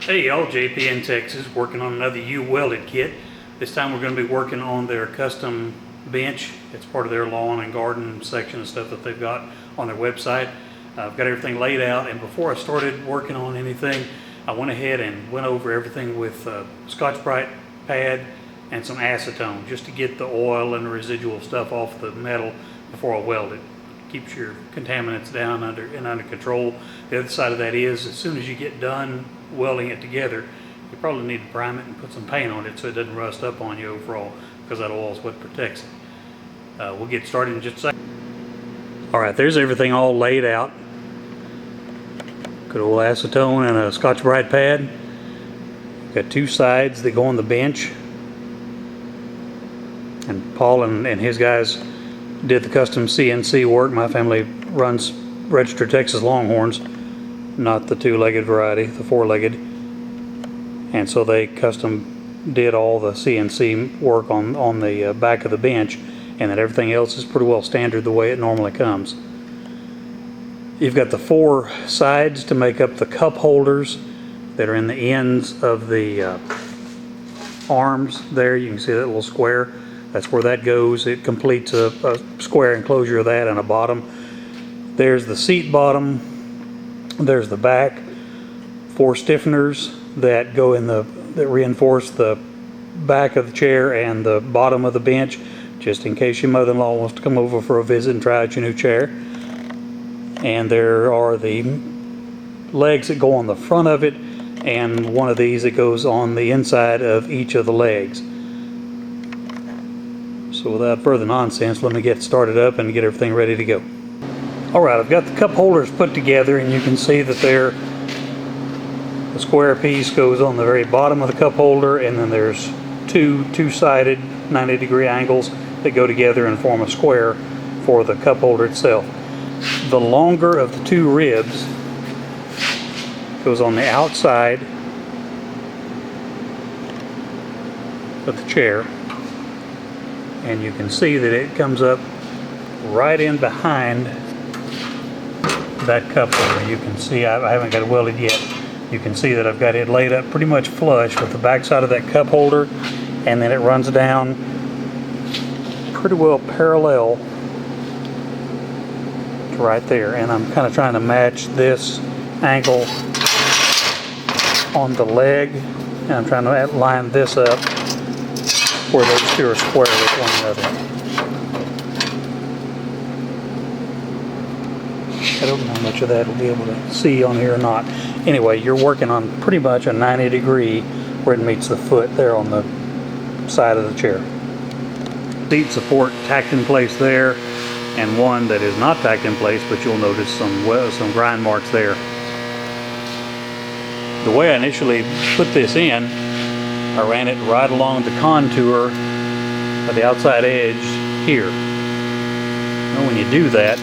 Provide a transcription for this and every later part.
Hey y'all, JP in Texas, working on another welded kit. This time we're going to be working on their custom bench. It's part of their lawn and garden section of stuff that they've got on their website. I've got everything laid out, and before I started working on anything, I went ahead and went over everything with Scotch-Brite pad and some acetone just to get the oil and the residual stuff off the metal before I weld it. Keeps your contaminants down under control. The other side of that is, as soon as you get done welding it together, you probably need to prime it and put some paint on it so it doesn't rust up on you overall, because that oil is what protects it. We'll get started in just a second. Alright, there's everything all laid out. Good old acetone and a Scotch-Brite pad. Got two sides that go on the bench. And Paul and his guys did the custom CNC work. My family runs registered Texas Longhorns, not the two-legged variety, the four-legged, and so they custom did all the CNC work on the back of the bench, and then everything else is pretty well standard the way it normally comes. You've got the four sides to make up the cup holders that are in the ends of the arms there. You can see that little square. That's where that goes. It completes a square enclosure of that and a bottom. There's the seat bottom. There's the back. Four stiffeners that go in that reinforce the back of the chair and the bottom of the bench, just in case your mother-in-law wants to come over for a visit and try out your new chair. And there are the legs that go on the front of it, and one of these that goes on the inside of each of the legs. So without further nonsense, let me get started up and get everything ready to go. Alright, I've got the cup holders put together, and you can see that the square piece goes on the very bottom of the cup holder, and then there's two-sided 90-degree angles that go together and form a square for the cup holder itself. The longer of the two ribs goes on the outside of the chair, and you can see that it comes up right in behind that cup holder. You can see I haven't got it welded yet. You can see that I've got it laid up pretty much flush with the back side of that cup holder, and then it runs down pretty well parallel to right there. And I'm kind of trying to match this angle on the leg, and I'm trying to line this up where those two are square with one another. I don't know how much of that we'll be able to see on here or not. Anyway, you're working on pretty much a 90-degree where it meets the foot there on the side of the chair. Seat support tacked in place there, and one that is not tacked in place, but you'll notice some grind marks there. The way I initially put this in, I ran it right along the contour of the outside edge here. Now when you do that,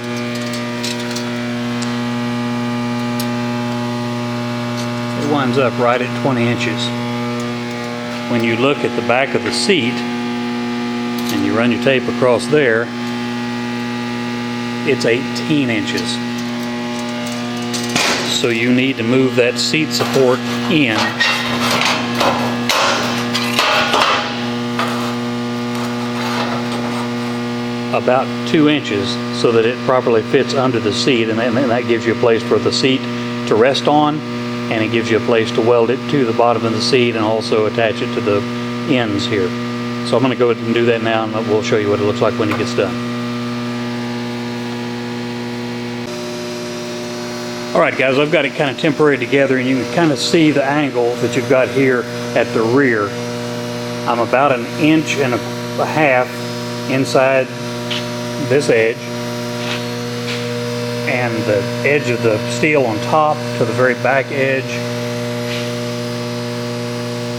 it winds up right at 20 inches. When you look at the back of the seat and you run your tape across there, it's 18 inches. So you need to move that seat support in about 2 inches so that it properly fits under the seat, and that gives you a place for the seat to rest on, and it gives you a place to weld it to the bottom of the seat and also attach it to the ends here. So I'm going to go ahead and do that now, and we'll show you what it looks like when it gets done. Alright guys, I've got it kind of temporary together, and you can kind of see the angle that you've got here at the rear. I'm about 1.5 inches inside this edge, and the edge of the steel on top to the very back edge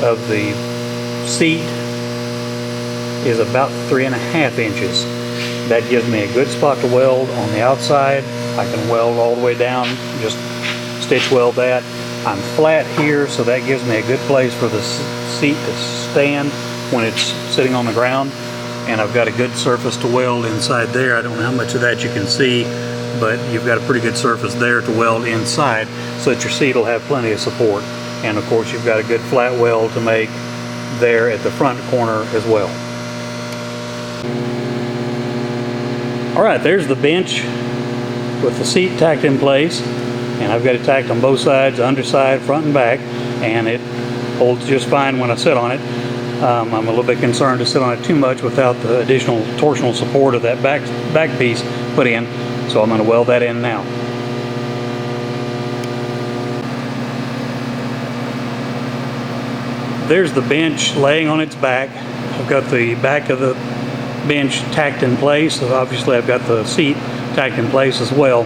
of the seat is about 3.5 inches. That gives me a good spot to weld on the outside. I can weld all the way down, just stitch weld that. I'm flat here, so that gives me a good place for the seat to stand when it's sitting on the ground. And I've got a good surface to weld inside there. I don't know how much of that you can see, but you've got a pretty good surface there to weld inside so that your seat will have plenty of support. And of course you've got a good flat weld to make there at the front corner as well. Alright, there's the bench with the seat tacked in place, and I've got it tacked on both sides, underside, front and back, and it holds just fine when I sit on it. I'm a little bit concerned to sit on it too much without the additional torsional support of that back piece put in, so I'm going to weld that in now. There's the bench laying on its back. I've got the back of the bench tacked in place, so obviously I've got the seat tacked in place as well.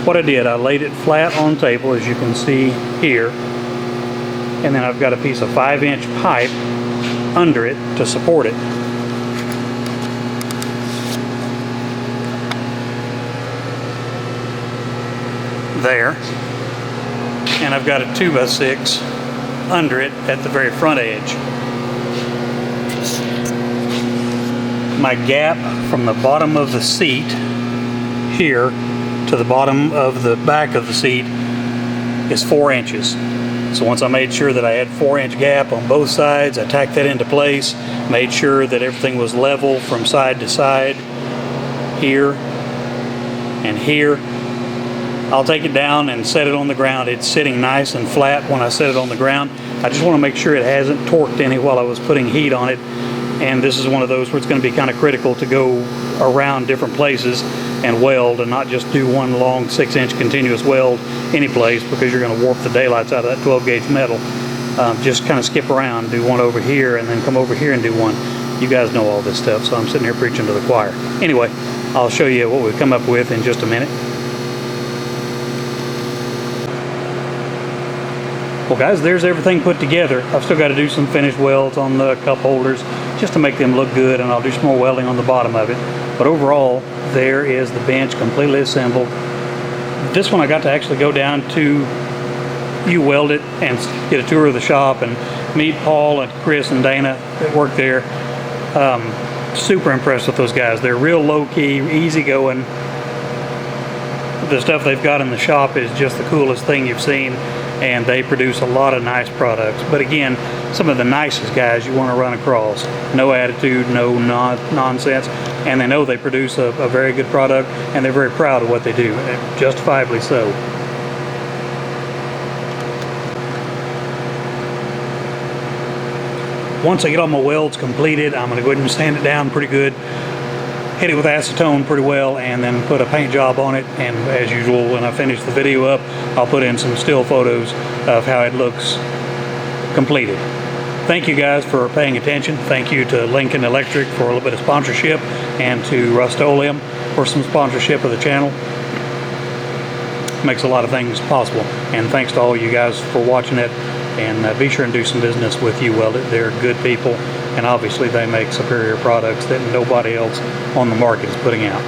What I did, I laid it flat on the table, as you can see here, and then I've got a piece of 5-inch pipe under it to support it. There. And I've got a 2x6 under it at the very front edge. My gap from the bottom of the seat here to the bottom of the back of the seat is 4 inches. So once I made sure that I had 4-inch gap on both sides, I tacked that into place, made sure that everything was level from side to side, here and here. I'll take it down and set it on the ground. It's sitting nice and flat when I set it on the ground. I just want to make sure it hasn't torqued any while I was putting heat on it. And this is one of those where it's going to be kind of critical to go around different places and weld, and not just do one long 6-inch continuous weld any place, because you're going to warp the daylights out of that 12-gauge metal. Just kind of skip around, do one over here, and then come over here and do one. You guys know all this stuff, so I'm sitting here preaching to the choir. Anyway, I'll show you what we've come up with in just a minute. Well guys, there's everything put together. I've still got to do some finish welds on the cup holders just to make them look good, and I'll do some more welding on the bottom of it. But overall, there is the bench completely assembled. This one I got to actually go down to Weld it and get a tour of the shop and meet Paul and Chris and Dana that work there. Super impressed with those guys. They're real low-key, easygoing. The stuff they've got in the shop is just the coolest thing you've seen, and they produce a lot of nice products. But again, some of the nicest guys you want to run across. No attitude, no nonsense, and they know they produce a very good product, and they're very proud of what they do, and justifiably so. Once I get all my welds completed, I'm going to go ahead and sand it down pretty good, hit it with acetone pretty well, and then put a paint job on it. And as usual, when I finish the video up, I'll put in some still photos of how it looks completed. Thank you guys for paying attention. Thank you to Lincoln Electric for a little bit of sponsorship, and to Rust-Oleum for some sponsorship of the channel. Makes a lot of things possible. And thanks to all you guys for watching it. And be sure and do some business with Weld. They're good people, and obviously they make superior products that nobody else on the market is putting out.